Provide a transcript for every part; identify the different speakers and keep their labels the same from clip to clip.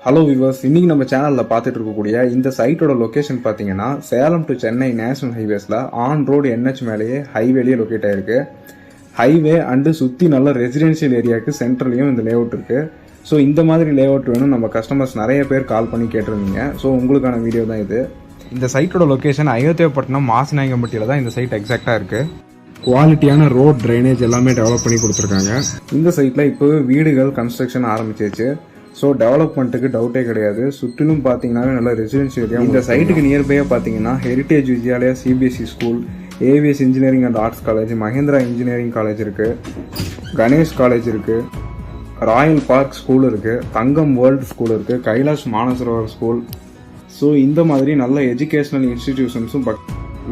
Speaker 1: Hello viewers, இன்னைக்கு நம்ம சேனலில் பார்த்துட்டு இருக்கக்கூடிய இந்த சைட்டோட லொக்கேஷன் பார்த்தீங்கன்னா சேலம் டு சென்னை நேஷனல் ஹைவேஸில் ஆன் ரோடு என்ஹெச் மேலேயே ஹைவேலேயே லொக்கேட் ஆயிருக்கு. ஹைவே அண்டு சுற்றி நல்ல ரெசிடென்ஷியல் ஏரியாவுக்கு சென்ட்ரலையும் இந்த லேஅவுட் இருக்குது. ஸோ இந்த மாதிரி லேஅவுட் வேணும் நம்ம கஸ்டமர்ஸ் நிறைய பேர் கால் பண்ணி கேட்டிருந்தீங்க. ஸோ உங்களுக்கான வீடியோ தான் இது. இந்த சைட்டோட லொக்கேஷன் அயோத்தியாப்பட்டினம் மாசிநாயக்கம்பட்டியில் தான் இந்த சைட் எக்ஸாக்டாக இருக்குது. குவாலிட்டியான ரோட் ட்ரைனேஜ் எல்லாமே டெவலப் பண்ணி கொடுத்துருக்காங்க. இந்த சைட்டில் இப்போ வீடுகள் கன்ஸ்ட்ரக்ஷன் ஆரம்பிச்சிருச்சு. ஸோ டெவலப்மெண்ட்டுக்கு டவுட்டே கிடையாது. சுற்றிலும் பார்த்தீங்கன்னாவே நல்ல ரெசிடென்ஷியல் ஏரியா. இந்த சைட்டுக்கு நியர்பையாக பார்த்தீங்கன்னா heritage Vidyalaya CBSE school, AVS engineering and arts college, Mahindra engineering college இருக்குது, கணேஷ் காலேஜ் இருக்குது, ராயல் பார்க் ஸ்கூல் இருக்குது, தங்கம் வேர்ல்டு ஸ்கூல் இருக்குது, கைலாஷ் மானசரோவர் ஸ்கூல். ஸோ இந்த மாதிரி நல்ல எஜுகேஷனல் இன்ஸ்டிடியூஷன்ஸும்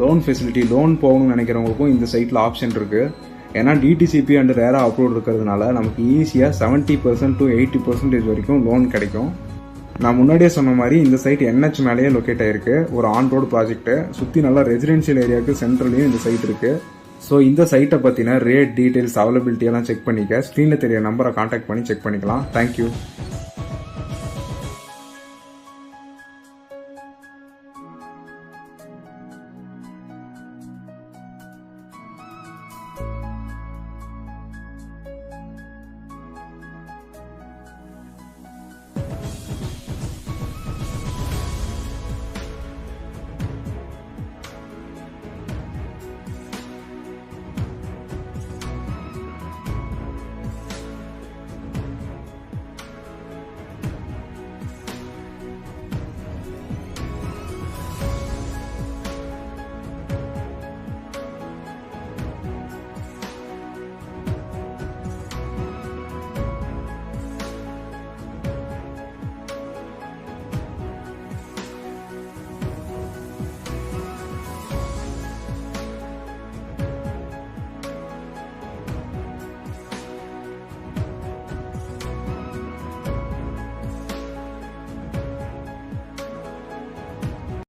Speaker 1: லோன் ஃபெசிலிட்டி, லோன் போகணும்னு நினைக்கிறவங்களுக்கும் இந்த சைட்டில் ஆப்ஷன் இருக்குது. ஏன்னா டிடிசிபி அண்ட் ரேரா அப்ரூவ் இருக்கிறதுனால நமக்கு ஈஸியாக 70% to 80% வரைக்கும் லோன் கிடைக்கும். நான் முன்னாடியே சொன்ன மாதிரி இந்த சைட் என்ஹெச் மேலேயே லொக்கேட் ஆயிருக்கு. ஒரு ஆன் ரோடு ப்ராஜெக்ட், சுற்றி நல்லா ரெசிடென்ஷியல் ஏரியாவுக்கு சென்ட்ரலையும் இந்த சைட் இருக்குது. ஸோ இந்த சைட்டை பற்றின ரேட் டீட்டெயில்ஸ் அவைலபிலிட்டி எல்லாம் செக் பண்ணிக்க ஸ்க்ரீனில் தெரிய நம்பரை கான்டாக்ட் பண்ணி செக் பண்ணிக்கலாம். தேங்க்யூ.